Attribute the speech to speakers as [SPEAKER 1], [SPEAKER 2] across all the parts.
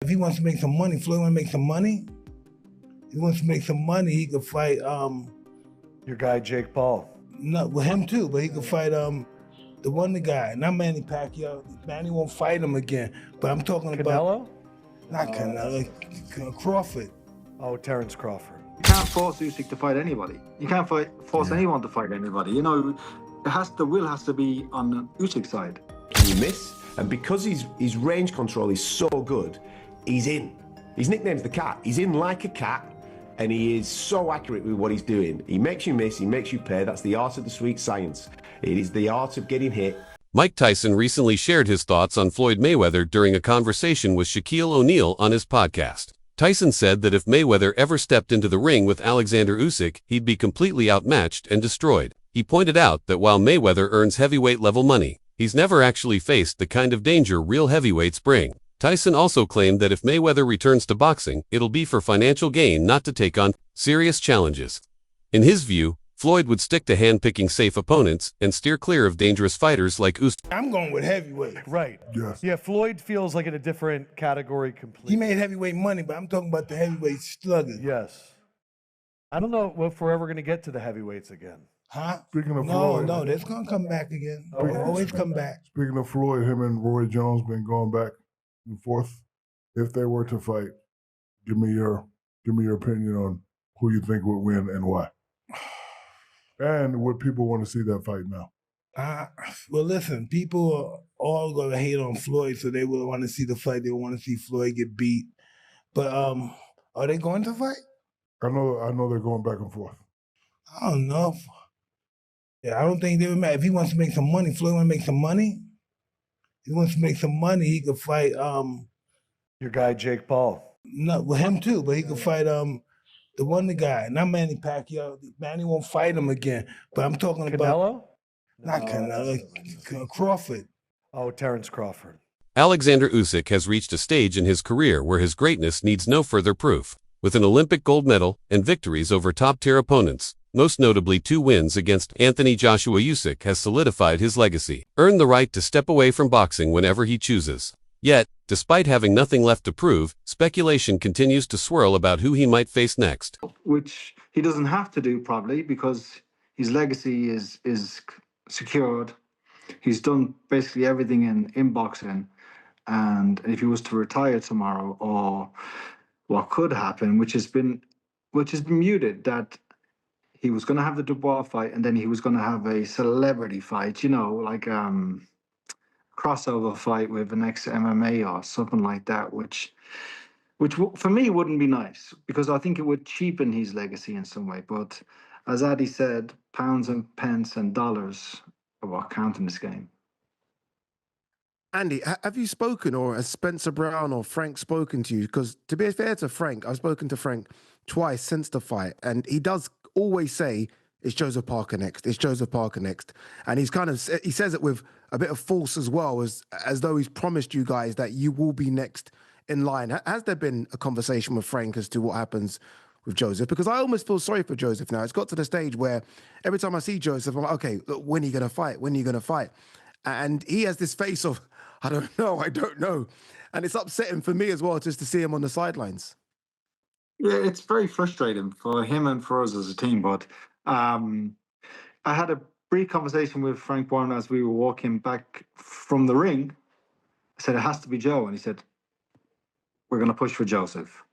[SPEAKER 1] If he wants to make some money, Floyd want to make some money. If he wants to make some money, he could fight
[SPEAKER 2] your guy Jake Paul.
[SPEAKER 1] No, with him too, but he could fight the guy, not Manny Pacquiao. Manny won't fight him again. But I'm talking
[SPEAKER 2] Canelo?
[SPEAKER 1] Not Canelo, Crawford.
[SPEAKER 2] Oh, Terrence Crawford.
[SPEAKER 3] You can't force Usyk to fight anybody. You can't force anyone to fight anybody. You know, the will has to be on Usyk's side.
[SPEAKER 4] Can you miss? And because his range control is so good, he's in. His nickname's the Cat. He's in like a cat, and he is so accurate with what he's doing. He makes you miss, he makes you pay. That's the art of the sweet science. It is the art of getting hit.
[SPEAKER 5] Mike Tyson recently shared his thoughts on Floyd Mayweather during a conversation with Shaquille O'Neal on his podcast. Tyson said that if Mayweather ever stepped into the ring with Alexander Usyk, he'd be completely outmatched and destroyed. He pointed out that while Mayweather earns heavyweight-level money, he's never actually faced the kind of danger real heavyweights bring. Tyson also claimed that if Mayweather returns to boxing, it'll be for financial gain, not to take on serious challenges. In his view, Floyd would stick to hand-picking safe opponents and steer clear of dangerous fighters like Usyk.
[SPEAKER 1] I'm going with heavyweight.
[SPEAKER 2] Right.
[SPEAKER 6] Yes.
[SPEAKER 2] Yeah, Floyd feels like in a different category completely.
[SPEAKER 1] He made heavyweight money, but I'm talking about the heavyweight slugger.
[SPEAKER 2] Yes. I don't know if we're ever going to get to the heavyweights again.
[SPEAKER 1] Huh?
[SPEAKER 6] Speaking of Floyd.
[SPEAKER 1] No, that's going to come back again. Always come back.
[SPEAKER 6] Speaking of Floyd, him and Roy Jones been going back and forth. If they were to fight, give me your opinion on who you think would win and why. And would people want to see that fight now?
[SPEAKER 1] Well, listen, people are all going to hate on Floyd, so they will want to see the fight. They want to see Floyd get beat. But are they going to fight?
[SPEAKER 6] I know they're going back and forth.
[SPEAKER 1] I don't know. Yeah, I don't think they would matter. If he wants to make some money, Floyd want to make some money. If he wants to make some money, he could fight
[SPEAKER 2] your guy Jake Paul.
[SPEAKER 1] No, with him too, but he could fight the guy, not Manny Pacquiao. Manny won't fight him again. But I'm talking
[SPEAKER 2] Canelo?
[SPEAKER 1] Not Canelo, Crawford.
[SPEAKER 2] Oh, Terrence Crawford.
[SPEAKER 5] Alexander Usyk has reached a stage in his career where his greatness needs no further proof. With an Olympic gold medal and victories over top-tier opponents, most notably 2 wins against Anthony Joshua, Usyk has solidified his legacy, earned the right to step away from boxing whenever he chooses. Yet, despite having nothing left to prove, speculation continues to swirl about who he might face next.
[SPEAKER 3] Which he doesn't have to do, probably, because his legacy is secured. He's done basically everything in boxing. And if he was to retire tomorrow, or what could happen, which has been muted, that he was going to have the Dubois fight, and then he was going to have a celebrity fight, you know, like crossover fight with an ex-MMA or something like that, which for me wouldn't be nice, because I think it would cheapen his legacy in some way. But as Addy said, pounds and pence and dollars are what count in this game.
[SPEAKER 7] Andy, have you spoken, or has Spencer Brown or Frank spoken to you? Because to be fair to Frank, I've spoken to Frank twice since the fight, and he does always say, it's Joseph Parker next. It's Joseph Parker next. And he says it with a bit of force as well, as though he's promised you guys that you will be next in line. Has there been a conversation with Frank as to what happens with Joseph? Because I almost feel sorry for Joseph now. It's got to the stage where every time I see Joseph, I'm like, okay, look, when are you going to fight? When are you going to fight? And he has this face of, I don't know. And it's upsetting for me as well, just to see him on the sidelines.
[SPEAKER 3] Yeah, it's very frustrating for him and for us as a team. But I had a brief conversation with Frank Warren as we were walking back from the ring. I said, it has to be Joe. And he said, we're going to push for Joseph.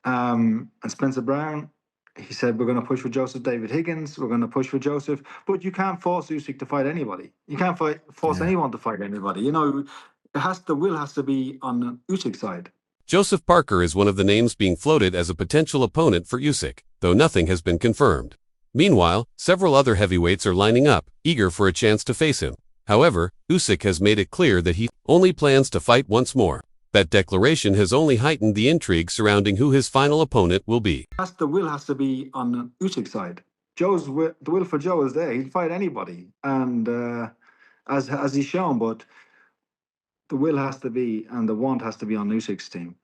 [SPEAKER 3] And Spencer Brown, he said, we're going to push for Joseph. David Higgins, we're going to push for Joseph. But you can't force Usyk to fight anybody. You can't force anyone to fight anybody. You know, the will has to be on Usyk's side.
[SPEAKER 5] Joseph Parker is one of the names being floated as a potential opponent for Usyk, though nothing has been confirmed. Meanwhile, several other heavyweights are lining up, eager for a chance to face him. However, Usyk has made it clear that he only plans to fight once more. That declaration has only heightened the intrigue surrounding who his final opponent will be.
[SPEAKER 3] The will has to be on Usyk's side. The will for Joe is there. He'd fight anybody, and as he's shown. But the will has to be, and the want has to be on Usyk's team.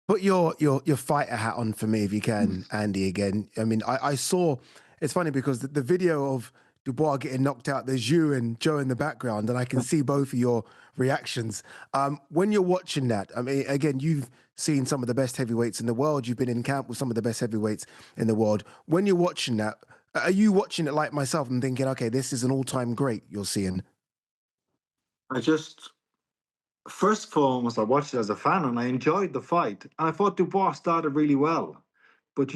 [SPEAKER 7] Put your fighter hat on for me if you can, Andy. Again, I mean, I saw. It's funny because the video of Dubois getting knocked out, there's you and Joe in the background, and I can see both of your reactions. When you're watching that, I mean, again, you've seen some of the best heavyweights in the world. You've been in camp with some of the best heavyweights in the world. When you're watching that, are you watching it like myself and thinking, okay, this is an all-time great you're seeing?
[SPEAKER 3] First and foremost, I watched it as a fan and I enjoyed the fight. And I thought Dubois started really well. But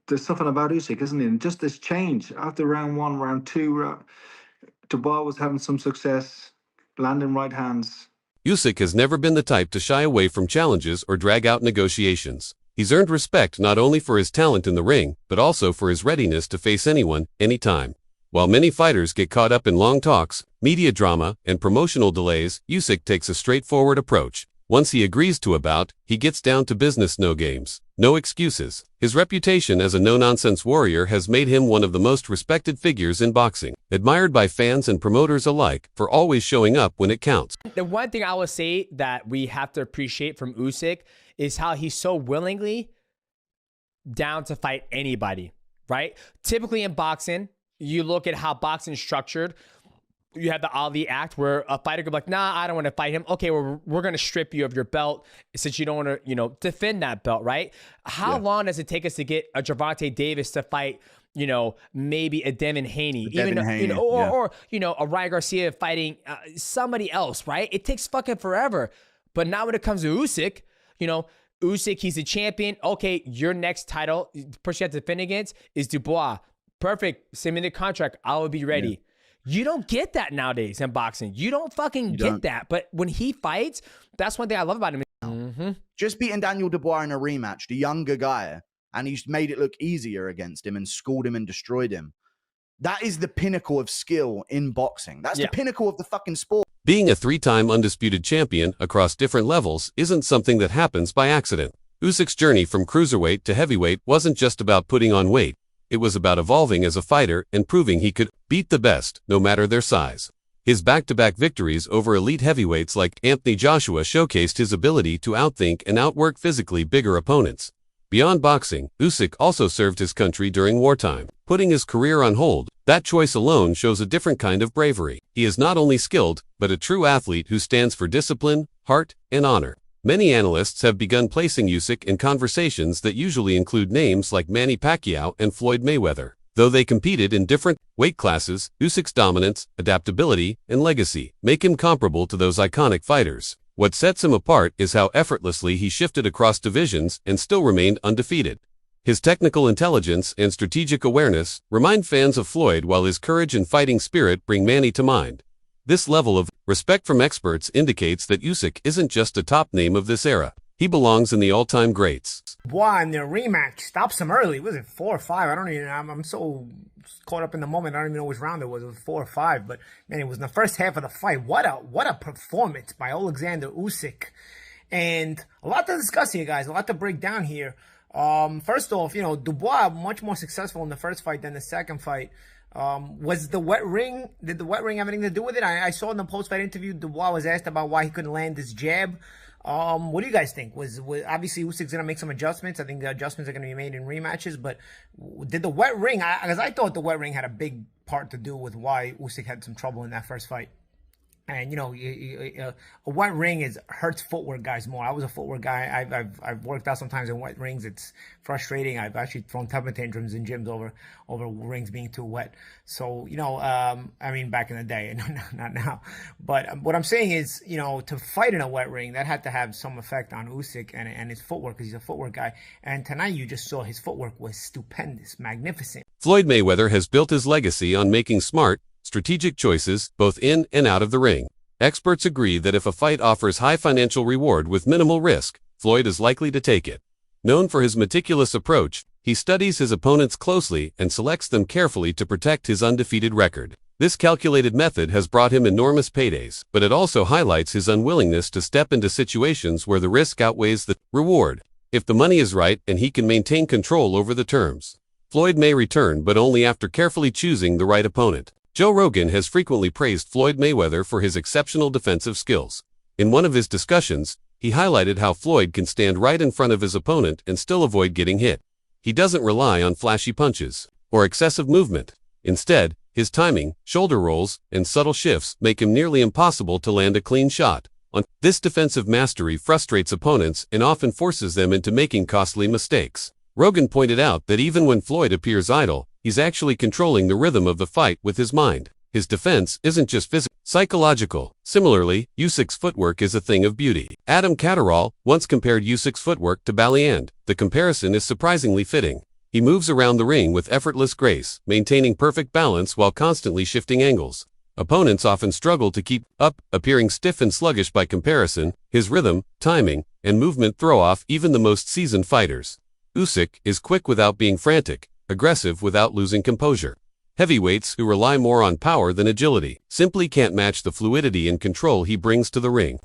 [SPEAKER 3] there's something about Usyk, isn't it? And just this change after round one, round two, Dubois was having some success, landing right hands.
[SPEAKER 5] Usyk has never been the type to shy away from challenges or drag out negotiations. He's earned respect not only for his talent in the ring, but also for his readiness to face anyone, anytime. While many fighters get caught up in long talks, media drama, and promotional delays, Usyk takes a straightforward approach. Once he agrees to a bout, he gets down to business, no games, no excuses. His reputation as a no-nonsense warrior has made him one of the most respected figures in boxing, admired by fans and promoters alike for always showing up when it counts.
[SPEAKER 8] The one thing I would say that we have to appreciate from Usyk is how he's so willingly down to fight anybody, right? Typically in boxing, you look at how boxing is structured. You have the Ali Act where a fighter could be like, nah, I don't want to fight him. Okay, we're going to strip you of your belt since you don't want to, defend that belt, right? How long does it take us to get a Gervonta Davis to fight, maybe a Devin Haney, or a Ryan Garcia fighting somebody else, right? It takes fucking forever. But now when it comes to Usyk, Usyk, he's a champion. Okay, your next title, person you have to defend against is Dubois. Perfect. Send me the contract. I will be ready. Yeah. You don't get that nowadays in boxing. You don't fucking get that. But when he fights, that's one thing I love about him. Mm-hmm.
[SPEAKER 9] Just beating Daniel Dubois in a rematch, the younger guy, and he's made it look easier against him and schooled him and destroyed him. That is the pinnacle of skill in boxing. That's the pinnacle of the fucking sport.
[SPEAKER 5] Being a 3-time undisputed champion across different levels isn't something that happens by accident. Usyk's journey from cruiserweight to heavyweight wasn't just about putting on weight. It was about evolving as a fighter and proving he could beat the best, no matter their size. His back-to-back victories over elite heavyweights like Anthony Joshua showcased his ability to outthink and outwork physically bigger opponents. Beyond boxing, Usyk also served his country during wartime, putting his career on hold. That choice alone shows a different kind of bravery. He is not only skilled, but a true athlete who stands for discipline, heart, and honor. Many analysts have begun placing Usyk in conversations that usually include names like Manny Pacquiao and Floyd Mayweather. Though they competed in different weight classes, Usyk's dominance, adaptability, and legacy make him comparable to those iconic fighters. What sets him apart is how effortlessly he shifted across divisions and still remained undefeated. His technical intelligence and strategic awareness remind fans of Floyd, while his courage and fighting spirit bring Manny to mind. This level of respect from experts indicates that Usyk isn't just a top name of this era. He belongs in the all-time greats.
[SPEAKER 10] Dubois in their rematch stops him early. Was it 4 or 5? I don't even. I'm so caught up in the moment. I don't even know which round it was. It was 4 or 5. But man, it was in the first half of the fight. What a performance by Alexander Usyk, and a lot to discuss here, guys. A lot to break down here. First off, Dubois much more successful in the first fight than the second fight. Was the wet ring? Did the wet ring have anything to do with it? I saw in the post-fight interview, Dubois was asked about why he couldn't land his jab. What do you guys think? Was obviously Usyk's gonna make some adjustments. I think the adjustments are gonna be made in rematches. But did the wet ring? Because I thought the wet ring had a big part to do with why Usyk had some trouble in that first fight. And a wet ring hurts footwork guys more. I was a footwork guy. I've worked out sometimes in wet rings. It's frustrating. I've actually thrown temper tantrums in gyms over rings being too wet. So back in the day, not now. But what I'm saying is, to fight in a wet ring, that had to have some effect on Usyk and his footwork, because he's a footwork guy. And tonight you just saw his footwork was stupendous, magnificent.
[SPEAKER 5] Floyd Mayweather has built his legacy on making smart, strategic choices both in and out of the ring. Experts agree that if a fight offers high financial reward with minimal risk, Floyd is likely to take it. Known for his meticulous approach, he studies his opponents closely and selects them carefully to protect his undefeated record. This calculated method has brought him enormous paydays, but it also highlights his unwillingness to step into situations where the risk outweighs the reward. If the money is right and he can maintain control over the terms, Floyd may return, but only after carefully choosing the right opponent. Joe Rogan has frequently praised Floyd Mayweather for his exceptional defensive skills. In one of his discussions, he highlighted how Floyd can stand right in front of his opponent and still avoid getting hit. He doesn't rely on flashy punches or excessive movement. Instead, His timing, shoulder rolls, and subtle shifts make him nearly impossible to land a clean shot. This defensive mastery frustrates opponents and often forces them into making costly mistakes. Rogan pointed out that even when Floyd appears idle, he's actually controlling the rhythm of the fight with his mind. His defense isn't just physical, psychological. Similarly, Usyk's footwork is a thing of beauty. Adam Catterall once compared Usyk's footwork to ballet. The comparison is surprisingly fitting. He moves around the ring with effortless grace, maintaining perfect balance while constantly shifting angles. Opponents often struggle to keep up, appearing stiff and sluggish by comparison. His rhythm, timing, and movement throw off even the most seasoned fighters. Usyk is quick without being frantic, aggressive without losing composure. Heavyweights who rely more on power than agility simply can't match the fluidity and control he brings to the ring.